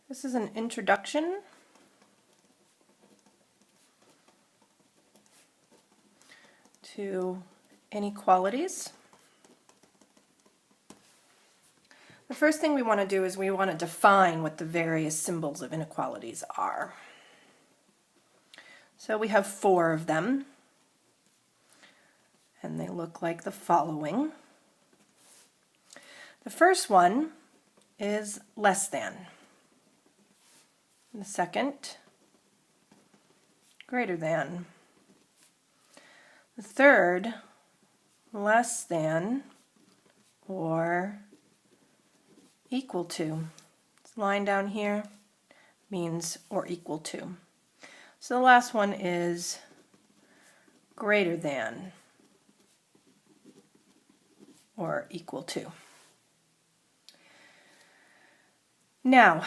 This is an introduction to inequalities. The first thing we want to do is we want to define what the various symbols of inequalities are. So we have 4 of them, and they look like the following. The first one is less than. The second, greater than. The third, less than or equal to. This line down here means or equal to. So the last one is greater than or equal to. Now,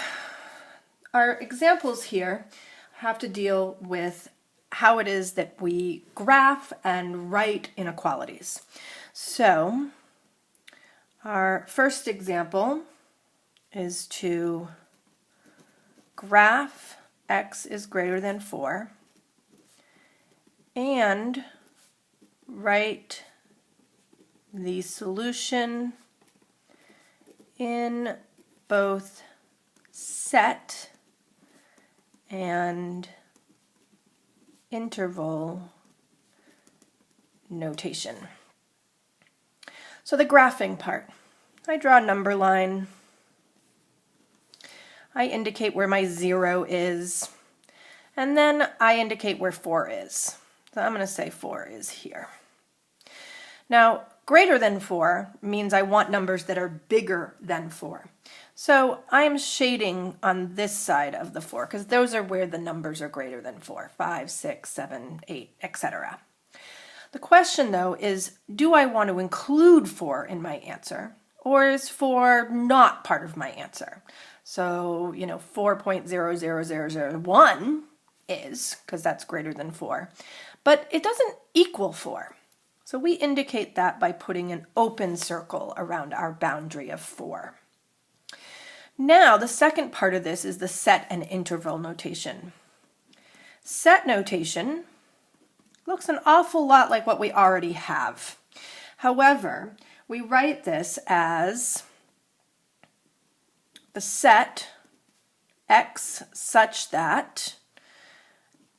our examples here have to deal with how it is that we graph and write inequalities. So, our first example is to graph x is greater than 4 and write the solution in both set and interval notation. So the graphing part, I draw a number line. I indicate where my 0 is, and then I indicate where 4 is. So I'm going to say 4 is here. Now, greater than 4 means I want numbers that are bigger than 4. So I am shading on this side of the 4 because those are where the numbers are greater than 4, 5, 6, 7, 8, etc. The question though is, do I want to include 4 in my answer, or is 4 not part of my answer? So, 4.00001 is, because that's greater than 4, but it doesn't equal 4. So we indicate that by putting an open circle around our boundary of 4. Now, the second part of this is the set and interval notation. Set notation looks an awful lot like what we already have. However, we write this as the set x such that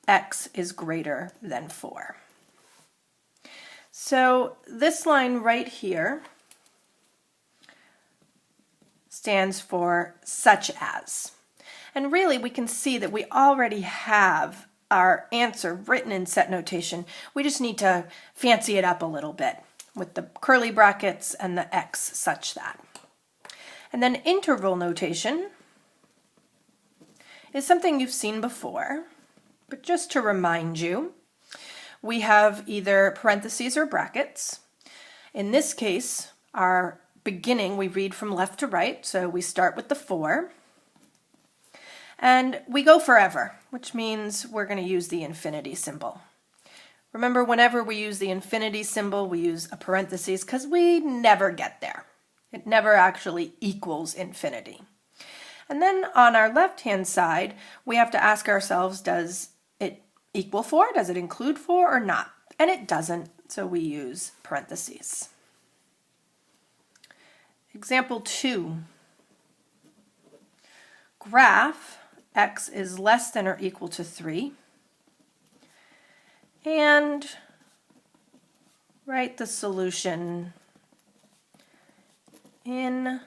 x is greater than 4. So this line right here stands for such as. And really we can see that we already have our answer written in set notation. We just need to fancy it up a little bit with the curly brackets and the x such that. And then interval notation is something you've seen before, but just to remind you, we have either parentheses or brackets. In this case, our beginning we read from left to right, so we start with the 4, and we go forever, which means we're going to use the infinity symbol. Remember, whenever we use the infinity symbol, we use a parentheses because we never get there. It never actually equals infinity. And then on our left-hand side, we have to ask ourselves, does it equal 4? Does it include 4 or not? And it doesn't, so we use parentheses. Example 2. Graph x is less than or equal to 3 and write the solution in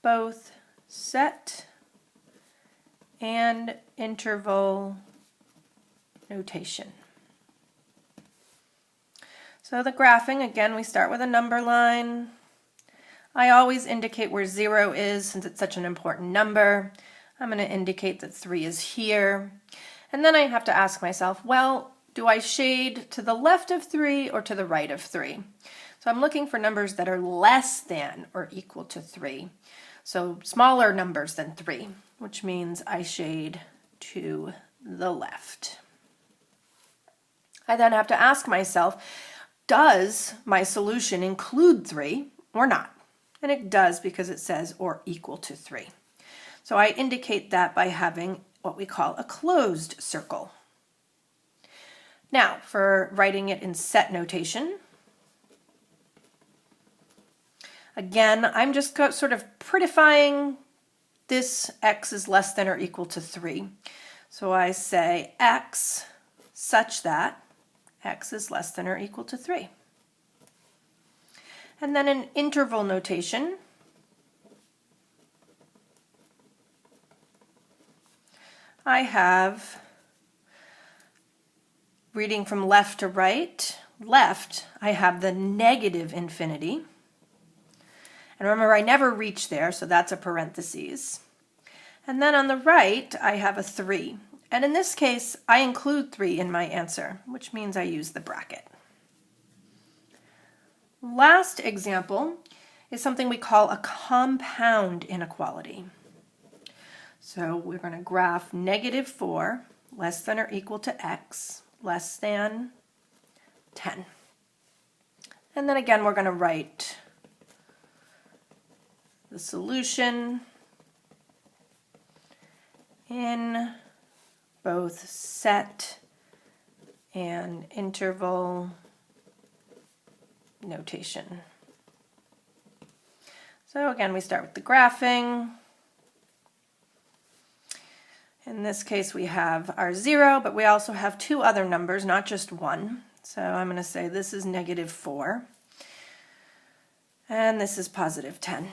both set and interval notation. So the graphing, again, we start with a number line. I always indicate where 0 is since it's such an important number. I'm going to indicate that 3 is here. And then I have to ask myself, well, do I shade to the left of 3 or to the right of 3? So I'm looking for numbers that are less than or equal to 3. So smaller numbers than 3, which means I shade to the left. I then have to ask myself, does my solution include 3 or not? And it does because it says or equal to 3. So I indicate that by having what we call a closed circle. Now, for writing it in set notation, again, I'm just sort of prettifying this x is less than or equal to 3. So I say x such that x is less than or equal to 3. And then in interval notation, I have, reading from left to right, left, I have the negative infinity. And remember, I never reach there, so that's a parentheses. And then on the right, I have a 3. And in this case, I include 3 in my answer, which means I use the bracket. Last example is something we call a compound inequality. So we're going to graph -4 less than or equal to x less than 10. And then again, we're going to write the solution in both set and interval notation. So again, we start with the graphing. In this case, we have our 0, but we also have 2 other numbers, not just 1. So I'm going to say this is -4, and this is +10.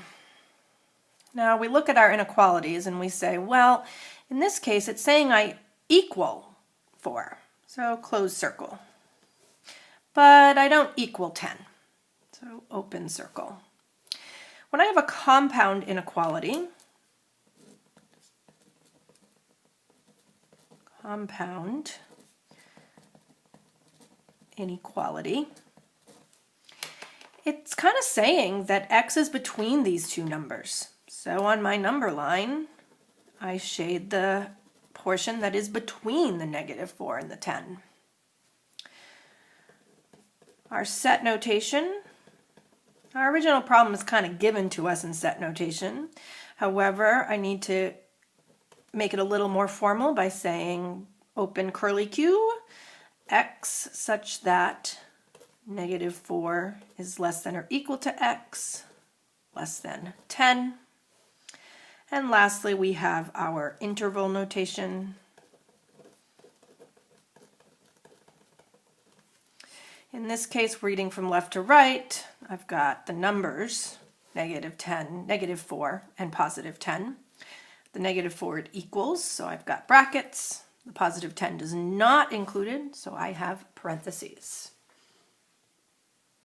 Now we look at our inequalities and we say, well, in this case, it's saying I equal 4, so closed circle. But I don't equal 10, so open circle. When I have a compound inequality, it's kind of saying that x is between these 2 numbers. So on my number line, I shade the portion that is between the -4 and the 10. Our set notation, our original problem is kind of given to us in set notation. However, I need to make it a little more formal by saying open curly Q, x such that -4 is less than or equal to x less than 10. And lastly, we have our interval notation. In this case, reading from left to right, I've got the numbers -10, -4, and +10. The -4 it equals, so I've got brackets. The +10 is not included, so I have parentheses.